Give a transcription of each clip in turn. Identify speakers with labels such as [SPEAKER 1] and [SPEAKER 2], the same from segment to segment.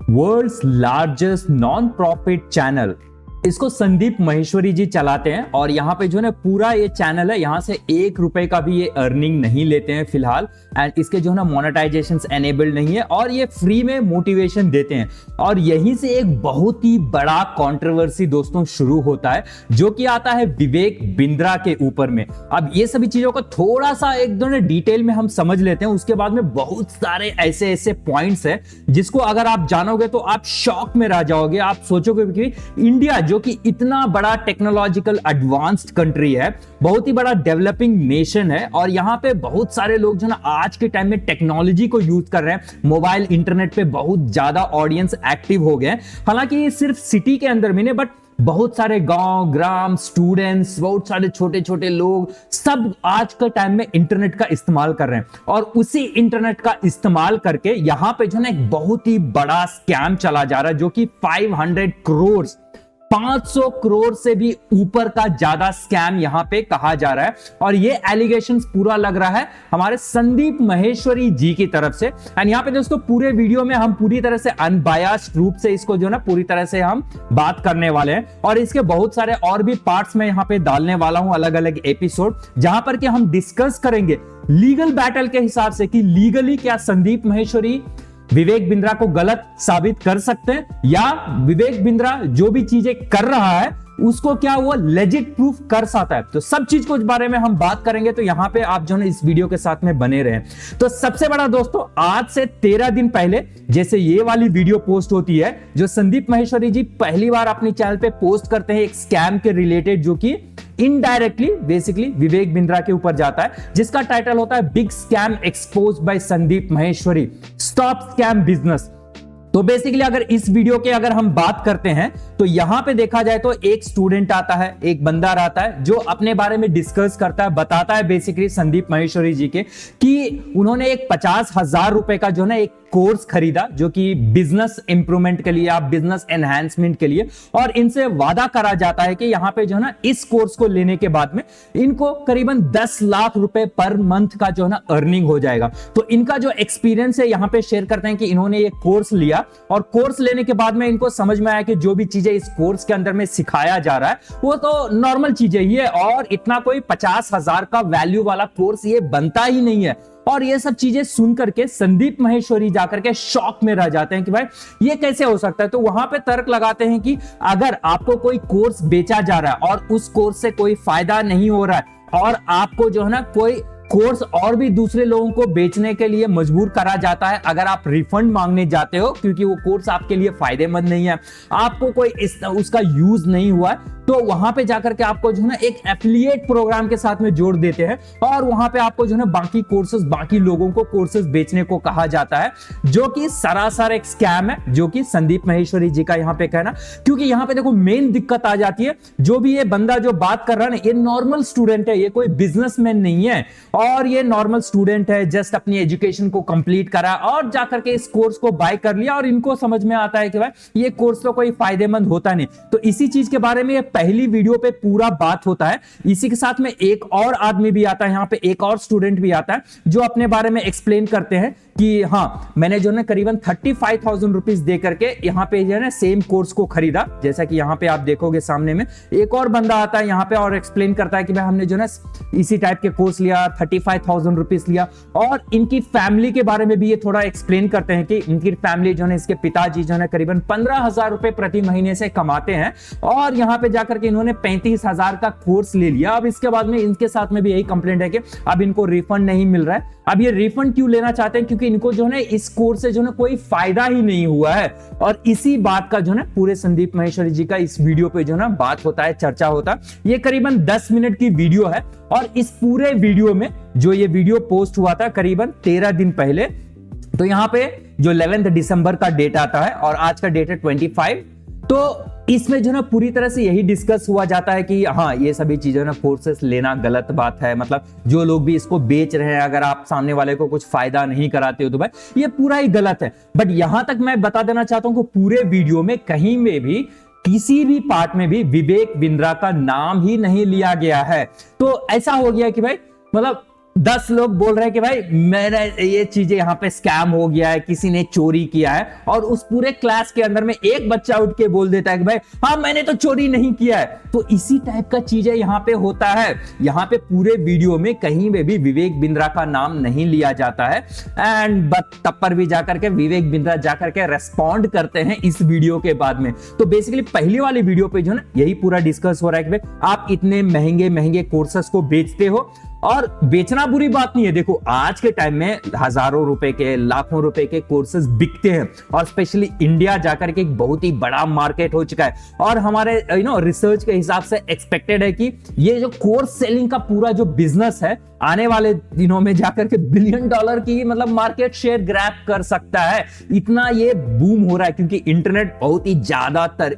[SPEAKER 1] World's largest non profit channel, इसको संदीप महेश्वरी जी चलाते हैं और यहाँ पे जो है पूरा ये चैनल है, यहाँ से 1 रुपए का भी ये अर्निंग नहीं लेते हैं फिलहाल। एंड इसके जो है ना मोनेटाइजेशन एनेबल्ड नहीं है और ये फ्री में मोटिवेशन देते हैं। और यहीं से एक बहुत ही बड़ा कंट्रोवर्सी दोस्तों शुरू होता है, जो कि आता है विवेक बिंद्रा के ऊपर में। अब ये सभी चीजों को थोड़ा सा एक दो डिटेल में हम समझ लेते हैं, उसके बाद में बहुत सारे ऐसे ऐसे पॉइंट्स है जिसको अगर आप जानोगे तो आप शॉक में रह जाओगे। आप सोचोगे कि इंडिया जो कि इतना बड़ा टेक्नोलॉजिकल एडवांस्ड कंट्री है, बहुत ही बड़ा डेवलपिंग नेशन है, और यहाँ पे बहुत सारे लोग जो ना आज के टाइम में टेक्नोलॉजी को यूज कर रहे हैं। मोबाइल इंटरनेट पे बहुत ज्यादा ऑडियंस एक्टिव हो गए। हालांकि ये सिर्फ सिटी के अंदर में नहीं, बट बहुत सारे गांव ग्राम स्टूडेंट्स, बहुत सारे छोटे छोटे लोग सब आज के टाइम में इंटरनेट का इस्तेमाल कर रहे हैं। और उसी इंटरनेट का इस्तेमाल करके यहां पे जो है एक बहुत ही बड़ा स्कैम चला जा रहा है, जो कि 500 करोड़ 500 करोड़ से भी ऊपर का ज्यादा स्कैम यहां पे कहा जा रहा है। और ये एलिगेशंस पूरा लग रहा है हमारे संदीप महेश्वरी जी की तरफ से। एंड यहां पे दोस्तों पूरे वीडियो में हम पूरी तरह से अनबायस्ड रूप से इसको जो ना पूरी तरह से हम बात करने वाले हैं, और इसके बहुत सारे और भी पार्ट्स में यहां पे डालने वाला हूं, अलग अलग एपिसोड, जहां पर कि हम डिस्कस करेंगे लीगल बैटल के हिसाब से कि लीगली क्या संदीप महेश्वरी विवेक बिंद्रा को गलत साबित कर सकते हैं, या विवेक बिंद्रा जो भी चीजें कर रहा है उसको क्या वो लेजिट प्रूफ कर सकता है। तो सब चीज को इस बारे में हम बात करेंगे, तो यहां पे आप जो है इस वीडियो के साथ में बने रहें। तो सबसे बड़ा दोस्तों, आज से 13 दिन पहले जैसे ये वाली वीडियो पोस्ट होती है, जो संदीप महेश्वरी जी पहली बार अपने चैनल पे पोस्ट करते हैं एक स्कैम के रिलेटेड, जो कि इनडायरेक्टली बेसिकली विवेक बिंद्रा के ऊपर जाता है, जिसका टाइटल होता है big scam exposed by Sandeep Maheshwari, stop scam business. तो बेसिकली अगर इस वीडियो के अगर हम बात करते हैं तो यहां पे देखा जाए तो एक स्टूडेंट आता है, एक बंदा आता है जो अपने बारे में डिस्कस करता है, बताता है बेसिकली संदीप महेश्वरी जी के कि उन्होंने एक 50,000 रुपए का जो ना एक कोर्स खरीदा, जो कि बिजनेस इंप्रूवमेंट के लिए, बिजनेस एनहांसमेंट के लिए, और इनसे वादा करा जाता है कि यहां पे जो है ना इस कोर्स को लेने के बाद में इनको करीबन 10 लाख रुपए पर मंथ का जो है ना अर्निंग हो जाएगा। तो इनका जो एक्सपीरियंस है यहां पे शेयर करते हैं कि इन्होंने ये कोर्स लिया और कोर्स लेने के बाद में इनको समझ में आया कि जो भी चीजें इस कोर्स के अंदर में सिखाया जा रहा है वो तो नॉर्मल चीजें ही है, और इतना कोई 50,000 का वैल्यू वाला कोर्स ये बनता ही नहीं है। और ये सब चीजें सुन करके संदीप महेश्वरी जाकर के शॉक में रह जाते हैं कि भाई ये कैसे हो सकता है। तो वहां पे तर्क लगाते हैं कि अगर आपको कोई कोर्स बेचा जा रहा है और उस कोर्स से कोई फायदा नहीं हो रहा है, और आपको जो है ना कोई कोर्स और भी दूसरे लोगों को बेचने के लिए मजबूर करा जाता है, अगर आप रिफंड मांगने जाते हो क्योंकि वो कोर्स आपके लिए फायदेमंद नहीं है, आपको कोई उसका यूज नहीं हुआ है, तो वहां पे जाकर के आपको जो है ना एक एफिलिएट प्रोग्राम के साथ में जोड़ देते हैं, और वहां पे आपको जो है ना बाकी कोर्सेज, बाकी लोगों को कोर्सेज बेचने को कहा जाता है, जो कि सरासर एक स्कैम है, जो कि संदीप महेश्वरी जी का यहां पे कहना। क्योंकि यहां पे देखो मेन दिक्कत आ जाती है, जो भी ये बंदा जो बात कर रहा है ना, ये नॉर्मल स्टूडेंट है, ये कोई बिजनेसमैन नहीं है, और ये नॉर्मल स्टूडेंट है, जस्ट अपनी एजुकेशन को कंप्लीट करा और जाकर के इस कोर्स को बाय कर लिया, और इनको समझ में आता है कि भाई ये कोर्स तो कोई फायदेमंद होता नहीं। तो इसी चीज के बारे में ये पहली वीडियो पे पूरा बात होता है। इसी के साथ में एक और आदमी भी आता है, यहां पे एक और स्टूडेंट भी आता है, जो अपने बारे में एक्सप्लेन करते हैं कि हाँ मैंने जो है करीबन 35,000 रुपीज दे करके यहाँ पे जो है ना सेम कोर्स को खरीदा, जैसा कि यहाँ पे आप देखोगे सामने में। एक और बंदा आता है यहाँ पे और एक्सप्लेन करता है कि भाई हमने जो है ना इसी टाइप के कोर्स लिया, 35,000 रुपीज लिया। और इनकी फैमिली के बारे में भी ये थोड़ा एक्सप्लेन करते हैं कि इनकी फैमिली जो है, इसके पिताजी जो है करीबन 15,000 रुपए प्रति महीने से कमाते हैं, और यहाँ पे जाकर के इन्होंने 35,000 का कोर्स ले लिया। अब इसके बाद में इनके साथ में भी यही कंप्लेंट है कि अब इनको रिफंड नहीं मिल रहा है। अब ये रिफंड क्यों लेना चाहते हैं? क्योंकि इनको जो है इस कोर्स से जो है कोई फायदा ही नहीं हुआ है। और इसी बात का जो है पूरे संदीप महेश्वरी जी का इस वीडियो पे जो है बात होता है, चर्चा होता है। ये करीबन 10 मिनट की वीडियो है, और इस पूरे वीडियो में जो ये वीडियो पोस्ट हुआ था करीबन 13 दिन पहले, तो यहाँ पे जो 11 दिसंबर का डेट आता है और आज का डेट है 25, तो इसमें जो ना पूरी तरह से यही डिस्कस हुआ जाता है कि हाँ ये सभी चीजें ना कोर्सेस लेना गलत बात है। मतलब जो लोग भी इसको बेच रहे हैं, अगर आप सामने वाले को कुछ फायदा नहीं कराते हो तो भाई ये पूरा ही गलत है। बट यहां तक मैं बता देना चाहता हूं कि पूरे वीडियो में कहीं में भी किसी भी पार्ट में भी विवेक बिंद्रा का नाम ही नहीं लिया गया है। तो ऐसा हो गया कि भाई मतलब 10 लोग बोल रहे हैं कि भाई मेरा ये चीजें यहाँ पे स्कैम हो गया है, किसी ने चोरी किया है, और उस पूरे क्लास के अंदर में एक बच्चा उठ के बोल देता है कि भाई हाँ मैंने तो चोरी नहीं किया है। तो इसी टाइप का चीजें यहाँ पे होता है। यहाँ पे पूरे वीडियो में कहीं पे भी विवेक बिंद्रा का नाम नहीं लिया जाता है, एंड बट तब पर भी जाकर के विवेक बिंद्रा जाकर के रेस्पॉन्ड करते हैं इस वीडियो के बाद में। तो बेसिकली पहली वाली वीडियो पे जो है ना यही पूरा डिस्कस हो रहा है कि भाई आप इतने महंगे महंगे कोर्सेस को बेचते हो, और बेचना बुरी बात नहीं है। देखो आज के टाइम में हजारों रुपए के, लाखों रुपए के कोर्सेज बिकते हैं, और स्पेशली इंडिया जाकर के एक बहुत ही बड़ा मार्केट हो चुका है। और हमारे रिसर्च के हिसाब से एक्सपेक्टेड है कि ये जो कोर्स सेलिंग का पूरा जो बिजनेस है आने वाले दिनों में जाकर के $1 बिलियन की मतलब मार्केट शेयर ग्रैब कर सकता है। इतना ये बूम हो रहा है क्योंकि इंटरनेट बहुत ही ज्यादातर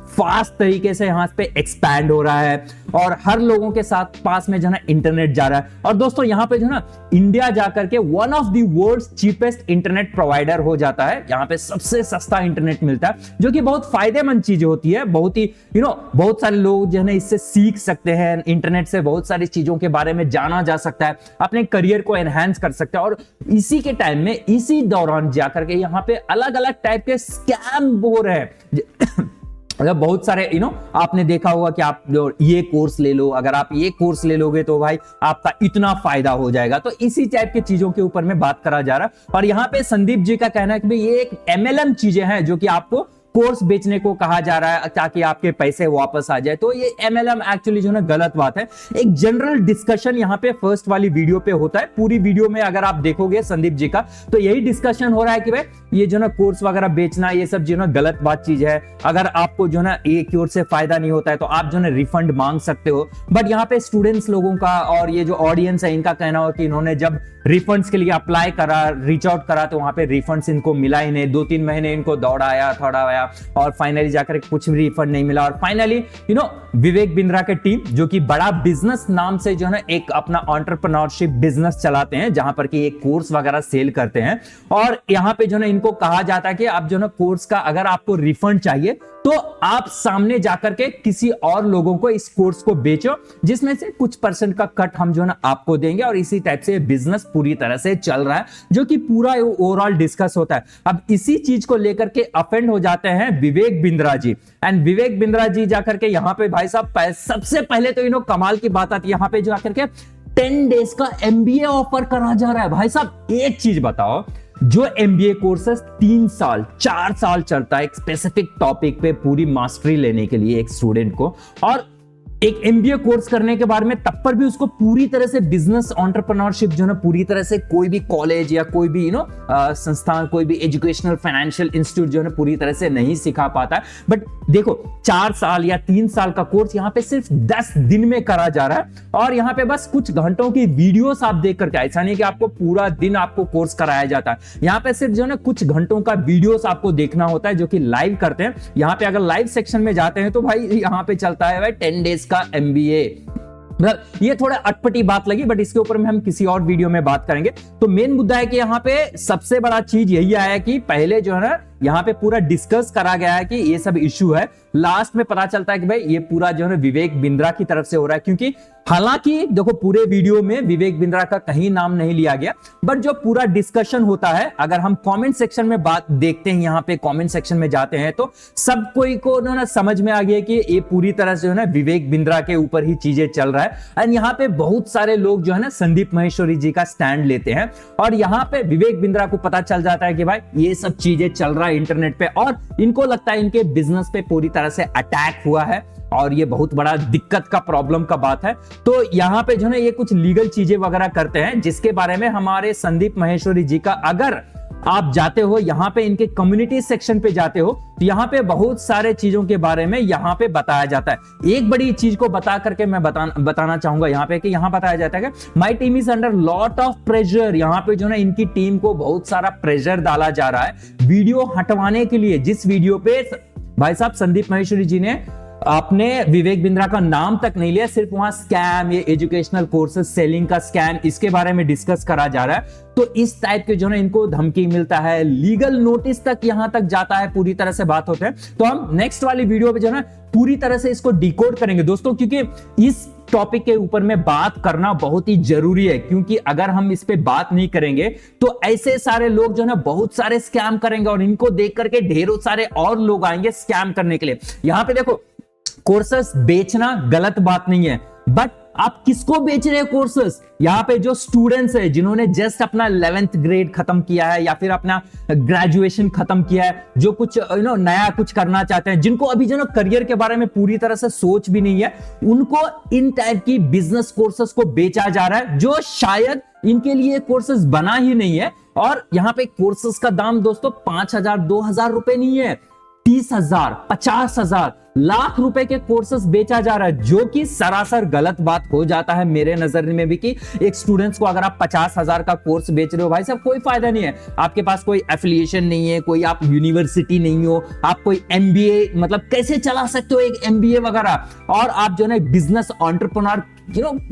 [SPEAKER 1] फास्ट तरीके से यहाँ पे एक्सपैंड हो रहा है, और हर लोगों के साथ पास में जो है इंटरनेट जा रहा है। और दोस्तों यहाँ पे जो है ना इंडिया जाकर के one of the world's cheapest internet provider हो जाता है। यहाँ पे सबसे सस्ता इंटरनेट मिलता है, जो कि बहुत फायदेमंद चीज होती है। बहुत ही बहुत सारे लोग जो है ना इससे सीख सकते हैं, इंटरनेट से बहुत सारी चीजों के बारे में जाना जा सकता है, अपने करियर को एनहांस कर सकते हैं। और इसी के टाइम में, इसी दौरान जाकर के यहाँ पे अलग अलग टाइप के स्कैम हो रहे हैं। अगर बहुत सारे आपने देखा होगा कि आप ये कोर्स ले लो, अगर आप ये कोर्स ले लोगे तो भाई आपका इतना फायदा हो जाएगा। तो इसी टाइप की चीजों के ऊपर में बात करा जा रहा है। और यहाँ पे संदीप जी का कहना है कि भाई ये एक MLM चीजें हैं जो कि आपको कोर्स बेचने को कहा जा रहा है ताकि आपके पैसे वापस आ जाए। तो ये MLM एक्चुअली जो है गलत बात है। एक जनरल डिस्कशन यहाँ पे फर्स्ट वाली वीडियो पे होता है। पूरी वीडियो में अगर आप देखोगे संदीप जी का, तो यही डिस्कशन हो रहा है कि भाई ये जो ना कोर्स वगैरह बेचना, ये सब जो ना गलत बात चीज है। अगर आपको जो ना एक ओर से फायदा नहीं होता है तो आप जो ना रिफंड मांग सकते हो। बट यहाँ पे स्टूडेंट्स लोगों का और ये जो ऑडियंस है इनका कहना हो कि इन्होंने जब रिफंड्स के लिए अप्लाई करा, रीच आउट करा, तो वहां पे रिफंड्स इनको मिला ही नहीं। 2-3 महीने इनको दौड़ाया थोड़ाया और फाइनली जाकर कुछ भी रिफंड नहीं मिला। और फाइनली विवेक बिंद्रा के टीम जो कि बड़ा बिजनेस नाम से जो है एक अपना एंटरप्रेन्योरशिप बिजनेस चलाते हैं, जहां पर कि एक कोर्स वगैरह सेल करते हैं। और यहाँ पे जो है इनको कहा जाता है कि आप जो है कोर्स का अगर आपको रिफंड चाहिए तो आप सामने जाकर के किसी और लोगों को इस कोर्स को बेचो, जिसमें से कुछ % का कट हम जो है आपको देंगे। और इसी टाइप से बिजनेस पूरी तरह से चल रहा है, जो कि पूरा ओवरऑल डिस्कस होता है। अब इसी चीज को लेकर के अफेंड हो जाते हैं विवेक बिंद्रा जी। एंड विवेक बिंद्रा जी जाकर के यहाँ पे भाई साहब सबसे पहले तो कमाल की बात आती है, यहाँ पे जाकर के 10 डेज का MBA ऑफर करा जा रहा है। भाई साहब एक चीज बताओ, जो MBA कोर्सेस 3 साल 4 साल चलता है एक स्पेसिफिक टॉपिक पे पूरी मास्टरी लेने के लिए एक स्टूडेंट को, और एक MBA कोर्स करने के बाद में तब पर भी उसको पूरी तरह से बिजनेस एंटरप्रेन्योरशिप जो है पूरी तरह से कोई भी कॉलेज या कोई भी संस्थान, कोई भी एजुकेशनल फाइनेंशियल इंस्टीट्यूट जो है पूरी तरह से नहीं सिखा पाता है। बट देखो 4 साल या 3 साल का कोर्स यहाँ पे सिर्फ 10 दिन में करा जा रहा है, और यहाँ पे बस कुछ घंटों की वीडियोस आप देख करके, ऐसा नहीं कि आपको पूरा दिन आपको कोर्स कराया जाता है। यहाँ पे सिर्फ जो है कुछ घंटों का वीडियोस आपको देखना होता है, जो कि लाइव करते हैं। यहाँ पे अगर लाइव सेक्शन में जाते हैं तो भाई यहाँ पे चलता है भाई 10 डेज का MBA। ये थोड़ा अटपटी बात लगी, बट इसके ऊपर में हम किसी और वीडियो में बात करेंगे। तो मेन मुद्दा है कि यहाँ पे सबसे बड़ा चीज यही आया कि पहले जो है ना यहाँ पे पूरा डिस्कस करा गया है कि ये सब इश्यू है। लास्ट में पता चलता है कि भाई ये पूरा जो है विवेक बिंद्रा की तरफ से हो रहा है, क्योंकि हालांकि देखो पूरे वीडियो में विवेक बिंद्रा का कहीं नाम नहीं लिया गया, बट जो पूरा डिस्कशन होता है, अगर हम कमेंट सेक्शन में बात देखते हैं, यहाँ पे कमेंट सेक्शन में जाते हैं, तो सब कोई को ना समझ में आ गया कि ये पूरी तरह से जो है ना विवेक बिंद्रा के ऊपर ही चीजें चल रहा है। एंड यहाँ पे बहुत सारे लोग जो है ना संदीप माहेश्वरी जी का स्टैंड लेते हैं, और यहाँ पे विवेक बिंद्रा को पता चल जाता है कि भाई ये सब चीजें चल रहा है इंटरनेट पे, और इनको लगता है इनके बिजनेस पे पूरी तरह से अटैक हुआ है, और ये बहुत बड़ा दिक्कत का प्रॉब्लम का बात है। तो यहाँ पे जो है ये कुछ लीगल चीजें वगैरह करते हैं, जिसके बारे में हमारे संदीप माहेश्वरी जी का, अगर आप जाते हो यहाँ पे इनके कम्युनिटी सेक्शन पे जाते हो, तो यहाँ पे बहुत सारे चीजों के बारे में यहाँ पे बताया जाता है। एक बड़ी चीज को बता करके मैं बताना चाहूंगा यहाँ पे, कि यहाँ बताया जाता है कि my team is under lot of pressure. यहाँ पे जो है इनकी टीम को बहुत सारा प्रेशर डाला जा रहा है वीडियो हटवाने के लिए, जिस वीडियो पे भाई साहब संदीप माहेश्वरी जी ने आपने विवेक बिंद्रा का नाम तक नहीं लिया, सिर्फ वहां स्कैम, ये एजुकेशनल कोर्सेज सेलिंग का स्कैम, इसके बारे में डिस्कस करा जा रहा है। तो इस टाइप के जो है इनको धमकी मिलता है, लीगल नोटिस तक यहां तक जाता है, पूरी तरह से बात होते हैं। तो हम नेक्स्ट वाली वीडियो पे जो है पूरी तरह से इसको डिकोड करेंगे दोस्तों, क्योंकि इस टॉपिक के ऊपर में बात करना बहुत ही जरूरी है, क्योंकि अगर हम इस पे बात नहीं करेंगे तो ऐसे सारे लोग जो है बहुत सारे स्कैम करेंगे और इनको देख करके ढेरों सारे और लोग आएंगे स्कैम करने के लिए। यहां पे देखो, कोर्सेस बेचना गलत बात नहीं है, बट आप किसको बेच रहे हैं कोर्सेस? यहाँ पे जो स्टूडेंट्स है जिन्होंने जस्ट अपना 11th ग्रेड खत्म किया है या फिर अपना ग्रेजुएशन खत्म किया है, जो कुछ नया कुछ करना चाहते हैं, जिनको अभी जो करियर के बारे में पूरी तरह से सोच भी नहीं है, उनको इन टाइप की बिजनेस कोर्सेस को बेचा जा रहा है, जो शायद इनके लिए कोर्सेस बना ही नहीं है। और यहाँ पे कोर्सेस का दाम दोस्तों 5,000 2,000 रुपए नहीं है, 30,000 50,000 लाख रुपए के कोर्सेस बेचा जा रहा है, जो कि सरासर गलत बात हो जाता है मेरे नजर में भी, कि एक स्टूडेंट्स को अगर आप 50,000 का कोर्स बेच रहे हो, भाई साहब कोई फायदा नहीं है। आपके पास कोई एफिलिएशन नहीं है, कोई आप यूनिवर्सिटी नहीं हो, आप कोई एमबीए मतलब कैसे चला सकते हो एक एमबीए वगैरह, और आप जो है बिजनेस एंटरप्रेन्योर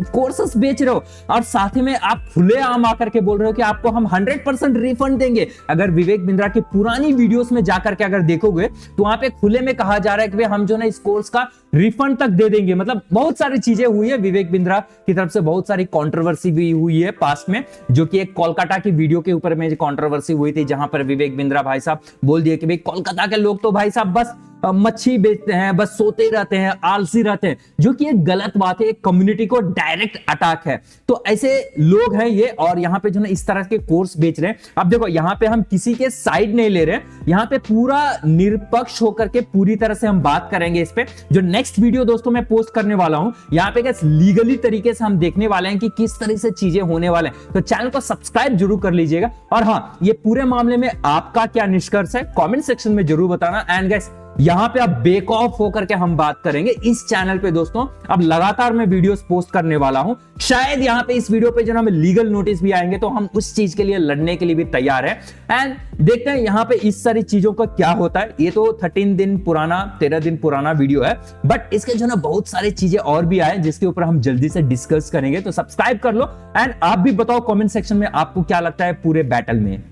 [SPEAKER 1] कोर्सेस बेच रहे हो, और साथ में आप खुले आम आकर के बोल रहे हो कि आपको हम 100% रिफंड देंगे। अगर विवेक बिंद्रा की पुरानी वीडियोस में जाकर के अगर देखोगे तो वहां पे खुले में कहा जा रहा है कि भाई हम जो है इस कोर्स का रिफंड तक दे देंगे। मतलब बहुत सारी चीजें हुई है, विवेक बिंद्रा की तरफ से बहुत सारी कंट्रोवर्सी भी हुई है पास्ट में, जो कि एक कोलकाता की वीडियो के ऊपर में कंट्रोवर्सी हुई थी, जहां पर विवेक बिंद्रा भाई साहब बोल दिए कि भाई कोलकाता के लोग तो भाई साहब बस मच्छी बेचते हैं, बस सोते रहते हैं, आलसी रहते हैं, जो कि एक गलत बात है, एक कम्युनिटी को डायरेक्ट अटैक है। तो ऐसे लोग हैं ये, और यहाँ पे जो है इस तरह के कोर्स बेच रहे हैं। अब देखो, यहाँ पे हम किसी के साइड नहीं ले रहे हैं, यहाँ पे पूरा निष्पक्ष होकर के पूरी तरह से हम बात करेंगे इस पे। जो नेक्स्ट वीडियो दोस्तों मैं पोस्ट करने वाला हूं, यहाँ पे कैसे लीगली तरीके से हम देखने वाले हैं कि किस तरह से चीजें होने वाले हैं। तो चैनल को सब्सक्राइब जरूर कर लीजिएगा, और हाँ, ये पूरे मामले में आपका क्या निष्कर्ष है कमेंट सेक्शन में जरूर बताना। एंड गाइस, यहां पे अब बेक ऑफ होकर के हम बात करेंगे इस चैनल पे दोस्तों। अब लगातार मैं वीडियोस पोस्ट करने वाला हूं, शायद यहां पे इस वीडियो पे जो हमें लीगल नोटिस भी आएंगे, तो हम उस चीज के लिए लड़ने के लिए भी तैयार है। एंड देखते हैं यहां पे इस सारी चीजों का क्या होता है। ये तो 13 दिन पुराना वीडियो है, बट इसके जो ना बहुत सारी चीजें और भी आए जिसके ऊपर हम जल्दी से डिस्कस करेंगे। तो सब्सक्राइब कर लो, एंड आप भी बताओ कमेंट सेक्शन में आपको क्या लगता है पूरे बैटल में।